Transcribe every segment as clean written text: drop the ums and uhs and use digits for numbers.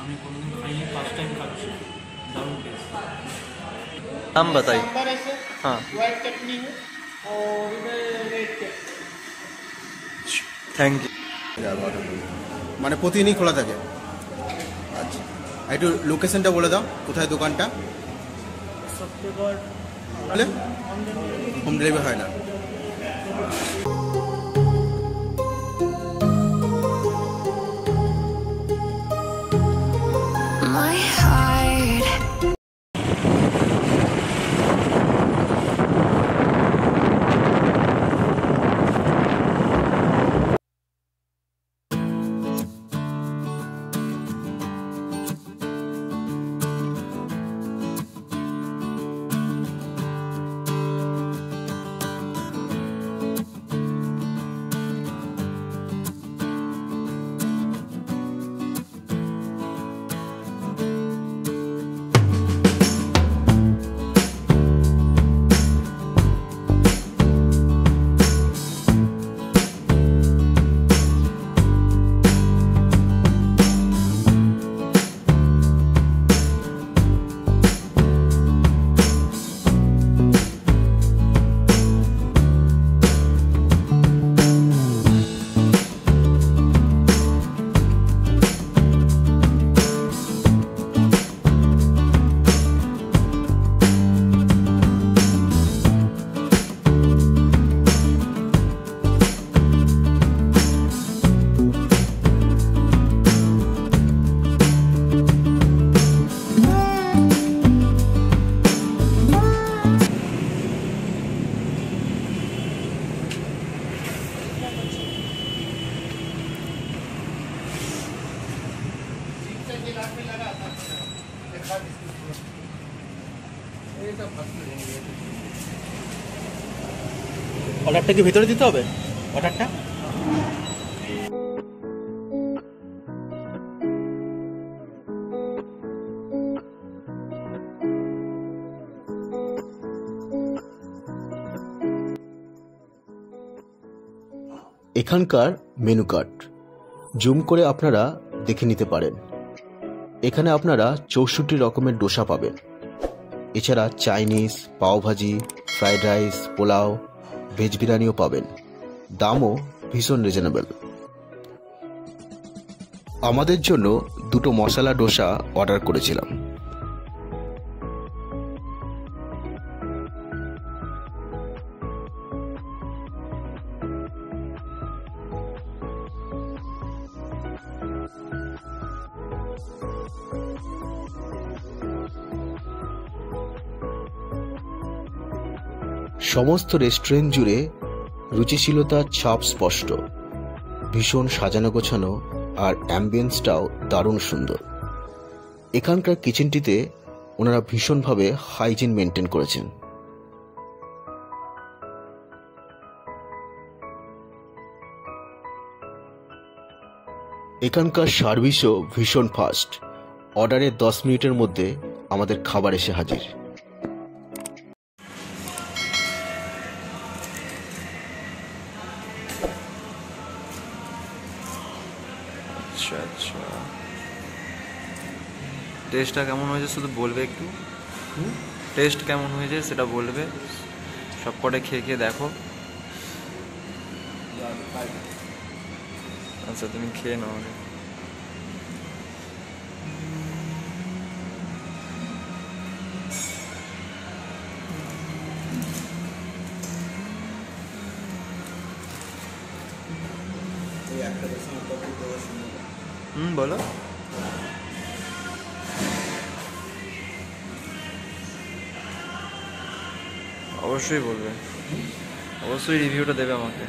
আমি কোনোদিন খাইনি, ফার্স্ট টাইম খাচ্ছি, দারুণ টেস্ট। नाम बताइए। सांभर है सर, हाँ व्हाइट चटनी है और इधर रेड चटनी। Thank you. মানে প্রতিদিনই খোলা থাকে। আচ্ছা, একটু লোকেশনটা বলে দাও, কোথায় দোকানটা? সত্যগড় বলে হোম ডেলিভারি হয় না। My heart অর্ডারটা কি ভিতরে দিতে হবে? অর্ডারটা এখানকার মেনু কার্ড জুম করে আপনারা দেখে নিতে পারেন। এখানে আপনারা 64 রকমের ডোসা পাবেন। এছাড়া Chinese, pav bhaji, fried rice, pulao, veg বিরিয়ানিও পাবেন। দামও ভীষণ রিজনেবল। আমাদের জন্য 2টো মশলা ডোসা অর্ডার করেছিলাম। সমস্ত রেস্টুরেন্ট জুড়ে রুচিশীলতার ছাপ স্পষ্ট। ভীষণ সাজানো গোছানো আর অ্যাম্বিয়েন্সটাও দারুণ সুন্দর। এখানকার কিচেনটিতে ওনারা ভীষণভাবে হাইজিন মেনটেন করেছেন। এখানকার সার্ভিসও ভীষণ ফাস্ট। অর্ডারের 10 মিনিটের মধ্যে আমাদের খাবার এসে হাজির। আচ্ছা আচ্ছা, টেস্টটা কেমন হয়েছে শুধু বলবে একটু। টেস্ট কেমন হয়েছে সেটা বলবে। সব কটা খেয়ে খেয়ে দেখো। আচ্ছা তুমি খেয়ে নাও। বলো। অবশ্যই বলবে, অবশ্যই রিভিউটা দেবে আমাকে।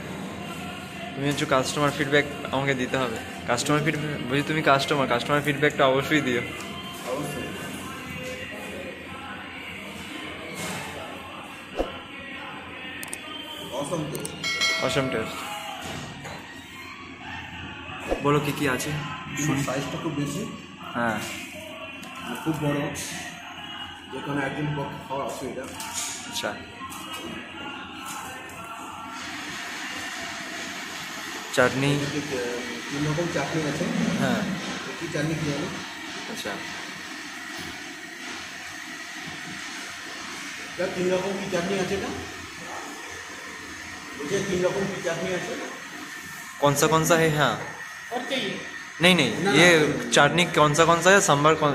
তুমি হচ্ছে কাস্টমার ফিডব্যাক আমাকে দিতে হবে। কাস্টমার ফিডব্যাক বুঝি, তুমি কাস্টমার ফিডব্যাকটা অবশ্যই দিও। অসম টেস্ট। বলো কি কি আছে। সাইজটা খুব বেশি, হ্যাঁ খুব বড়, যেখানে একজন পক্ষে খাওয়া অসুবিধা। আচ্ছা, চাটনি 3 রকম চাটনি আছে। হ্যাঁ, কি চাটনি কি জানো? আচ্ছা, क्या 3 रकम की चाटनी আছে না? मुझे 3 रकम की चाटनी আছে না? कौन सा है? हाँ, और चाहिए नहीं ये चाटनी कौन सा है? सांभर कौन?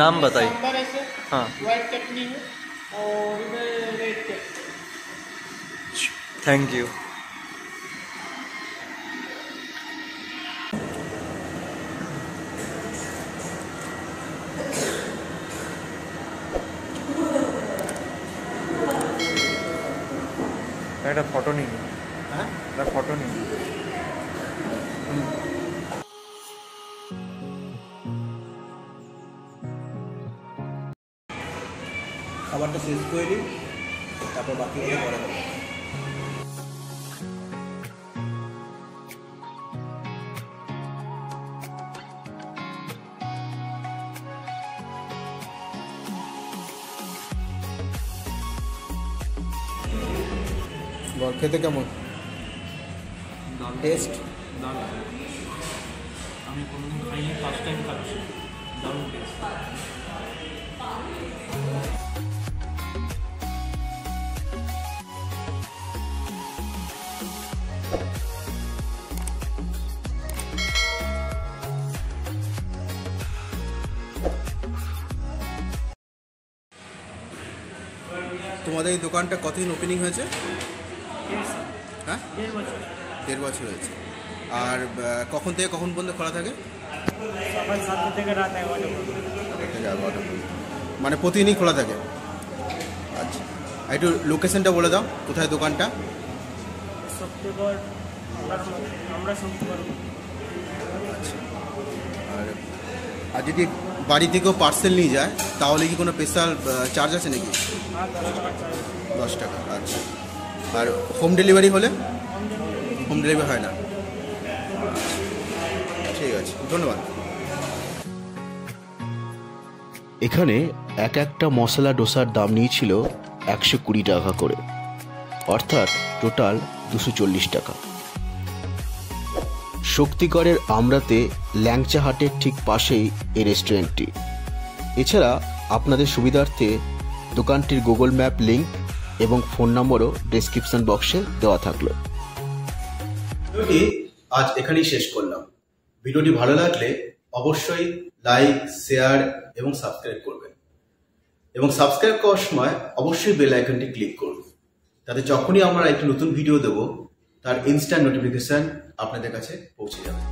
नाम बताइए। सांभर है सर, हाँ, व्हाइट चटनी है और इधर रेड चटनी। Thank you. একটা ফটো নিন, হ্যাঁ একটা ফটো নিন। খাবারটা শেষ করে নিই, তারপর বাকি করে পরে দেবো। বল খেতে কেমন দারুণ টেস্ট? দারুণ, আমি কোনোদিন খাইনি, ফার্স্ট টাইম খাচ্ছি, দারুণ টেস্ট। তোমাদের এই দোকানটা কতদিন ওপেনিং হয়েছে? হ্যাঁ, 1.5 বছর। 1.5 বছর হয়েছে। আর কখন থেকে কখন পর্যন্ত খোলা থাকে? সকাল 7টা থেকে রাত 11টা পর্যন্ত। থেকে 11টা পর্যন্ত, মানে প্রতিদিনই খোলা থাকে? আচ্ছা, আর একটু লোকেশনটা বলে দাও, কোথায় দোকানটা? শক্তিগড়, আমরা শক্তিগড়। আচ্ছা, আর যদি বাড়ি থেকেও পার্সেল নিয়ে যায় তাহলে কি কোনো স্পেশাল চার্জ আছে নাকি? হ্যাঁ, 10 টাকা চার্জ। 10 টাকা। আচ্ছা, আর হোম ডেলিভারি হলে? হোম ডেলিভারি হয় না। ঠিক আছে, ধন্যবাদ। এখানে একটা মশলা ডোসার দাম নিয়েছিল 120 টাকা করে, অর্থাৎ টোটাল 240 টাকা। শক্তিগড়ের আমরাতে ল্যাংচা হাটের ঠিক পাশেই এই রেস্টুরেন্টটি। এছাড়া আপনাদের সুবিধার্থে দোকানটির গুগল ম্যাপ লিংক এবং ফোন নম্বরও ডেসক্রিপশন বক্সে দেওয়া থাকলো। ভিডিওটি আজ এখানেই শেষ করলাম। ভিডিওটি ভালো লাগলে অবশ্যই লাইক, শেয়ার এবং সাবস্ক্রাইব করবেন, এবং সাবস্ক্রাইব করার সময় অবশ্যই বেল আইকনটি ক্লিক করুন, তাতে যখনই আমরা একটি নতুন ভিডিও দেব তার ইনস্ট্যান্ট নোটিফিকেশন আপনাদের কাছে পৌঁছে যাবে।